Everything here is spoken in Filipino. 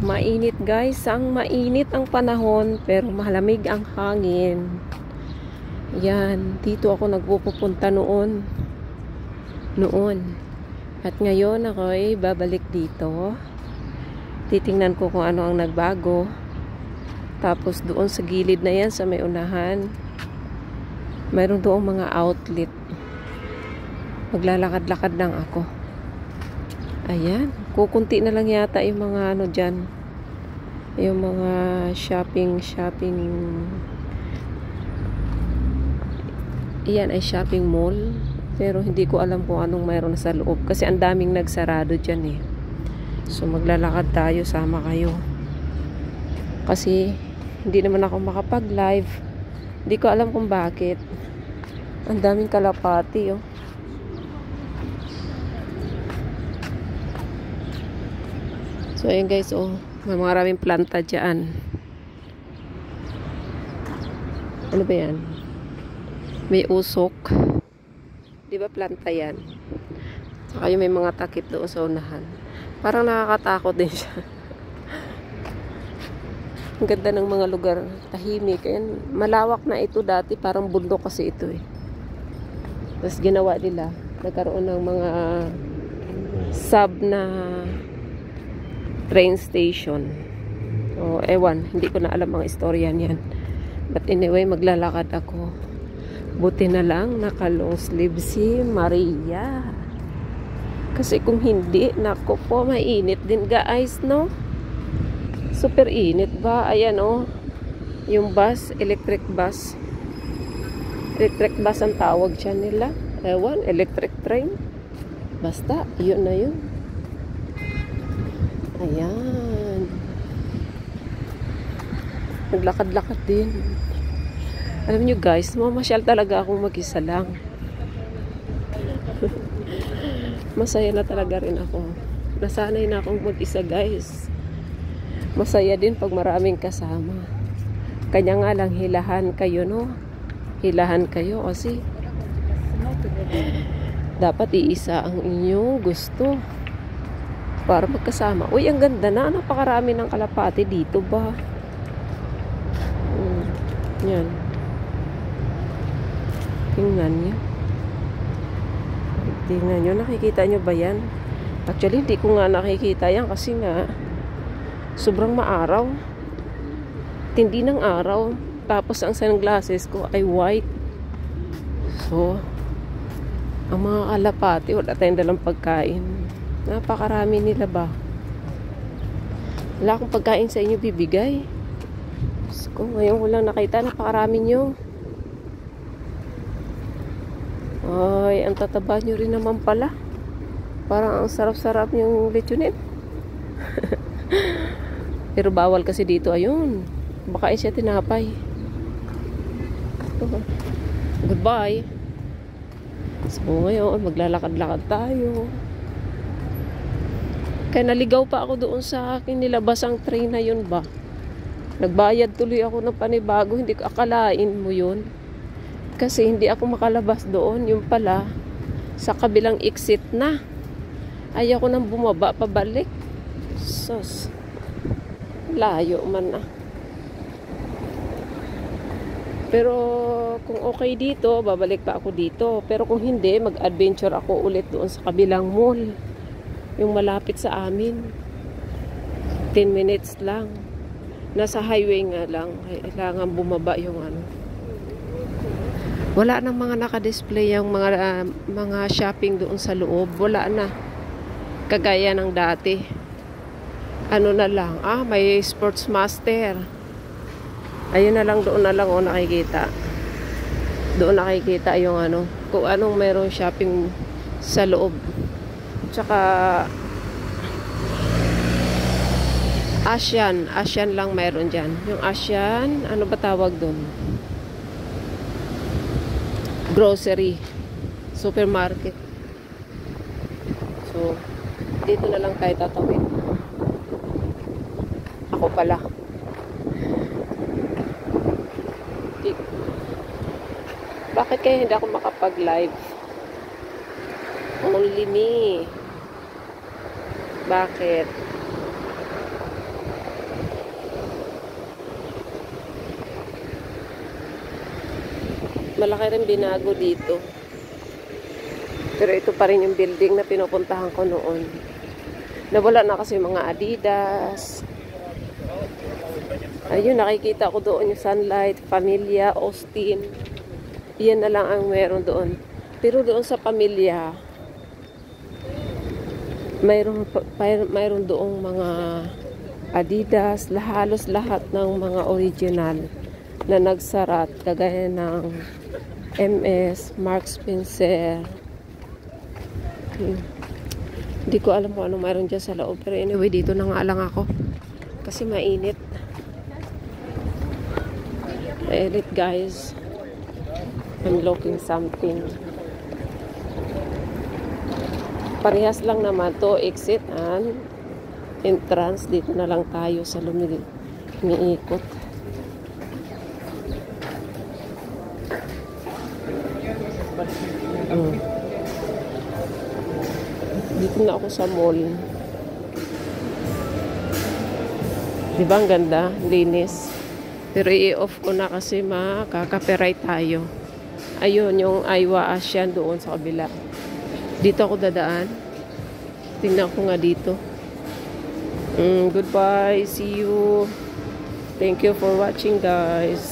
Mainit guys, ang mainit ang panahon pero malamig ang hangin. Yan, dito ako nagpupunta noon. At ngayon ako ay babalik dito. Titingnan ko kung ano ang nagbago. Tapos doon sa gilid na yan, sa may unahan, mayroon doon mga outlet. Maglalakad-lakad lang ako. Ayan, kukunti na lang yata yung mga ano dyan. Yung mga shopping. Iyan ay shopping mall. Pero hindi ko alam kung anong mayroon sa loob. Kasi ang daming nagsarado dyan eh. So maglalakad tayo, sama kayo. Kasi hindi naman ako makapag-live. Hindi ko alam kung bakit. Ang daming kalapati oh. So ayun guys, oh, may maraming planta dyan. Ano ba yan? May usok. Di ba planta yan? Saka yung may mga takip doon sa unahan. Parang nakakatakot din siya. Ang ganda ng mga lugar. Tahimik. Ayan, malawak na ito dati. Parang bundok kasi ito eh. Tapos ginawa nila. Nagkaroon ng mga sub na train station. So, ewan, hindi ko na alam ang istorya niyan. But anyway, maglalakad ako. Buti na lang, naka-long sleeve si Maria. Kasi kung hindi, nako po, mainit din guys, no? Super init ba? Ayan, oh. Yung bus, electric bus. Electric bus ang tawag siya nila. Ewan, electric train. Basta, yun na yun. Ayan. Naglakad-lakad din. Alam nyo guys, mamasyal talaga akong mag-isa lang. Masaya na talaga rin ako. Nasanay na akong mag-isa guys. Masaya din pag maraming kasama. Kanya nga lang hilahan kayo, no? Hilahan kayo kasi dapat iisa ang inyong gusto. Para magkasama. Uy, ang ganda na. Napakarami ng kalapati dito ba? Yan. Tingnan nyo. Tingnan nyo. Nakikita nyo ba yan? Actually, hindi ko nga nakikita yan kasi nga sobrang maaraw. Tindi ng araw. Tapos ang sunglasses ko ay white. So, ang mga kalapati, wala tayong dalang pagkain. Napakarami nila ba? Wala akong pagkain sa inyo bibigay. So, ngayon ko lang nakita, napakarami nyo. Ay, ang tataba nyo rin naman pala. Parang ang sarap-sarap yung lechonin. Pero bawal kasi dito, ayun. Baka siya tinapay. Goodbye. So, ngayon, maglalakad-lakad tayo. Kaya naligaw pa ako doon sa akin nilabasang train na yun ba. Nagbayad tuloy ako ng panibago. Hindi ko akalain mo yun. Kasi hindi ako makalabas doon. Yung pala, sa kabilang exit na. Ayaw ko nang bumaba pabalik. Sus. Layo man na. Pero kung okay dito, babalik pa ako dito. Pero kung hindi, mag-adventure ako ulit doon sa kabilang mall. Yung malapit sa amin. 10 minutes lang. Nasa highway nga lang. Kailangan bumaba yung ano. Wala nang mga naka-display yung mga shopping doon sa loob. Wala na. Kagaya ng dati. Ano na lang. May Sports Master. Ayun na lang, doon na lang nakikita. Doon nakikita yung ano. Kung anong mayroong shopping sa loob. Tsaka Asian lang mayroon dyan. Yung Asian, ano ba tawag doon? Grocery. Supermarket. So, dito na lang tayo tatawid. Ako pala. Bakit kaya hindi ako makapag-live? Only me. Bakit? Malaki rin binago dito. Pero ito pa rin yung building na pinupuntahan ko noon. Nawala na kasi mga Adidas. Ayun, nakikita ko doon yung Sunlight, Pamilya, Austin. Iyan na lang ang meron doon. Pero doon sa Pamilya, mayroon doong mga Adidas, halos lahat ng mga original na nagsarat, kagaya ng MS, Mark Spencer. Hindi ko alam kung ano mayroon dyan sa loob. Pero anyway, dito na nga lang ako. Kasi mainit. Mainit, guys. I'm looking something. Parehas lang naman to, exit and entrance. Dito na lang tayo sa lumiikot. Dito na ako sa mall. Diba ang ganda? Linis. Pero i-off ko na kasi makaka-copyright tayo. Ayun, yung Aiwa Asian doon sa kabila. Dito ako dadaan. Tingnan ko nga dito. Goodbye. See you. Thank you for watching, guys.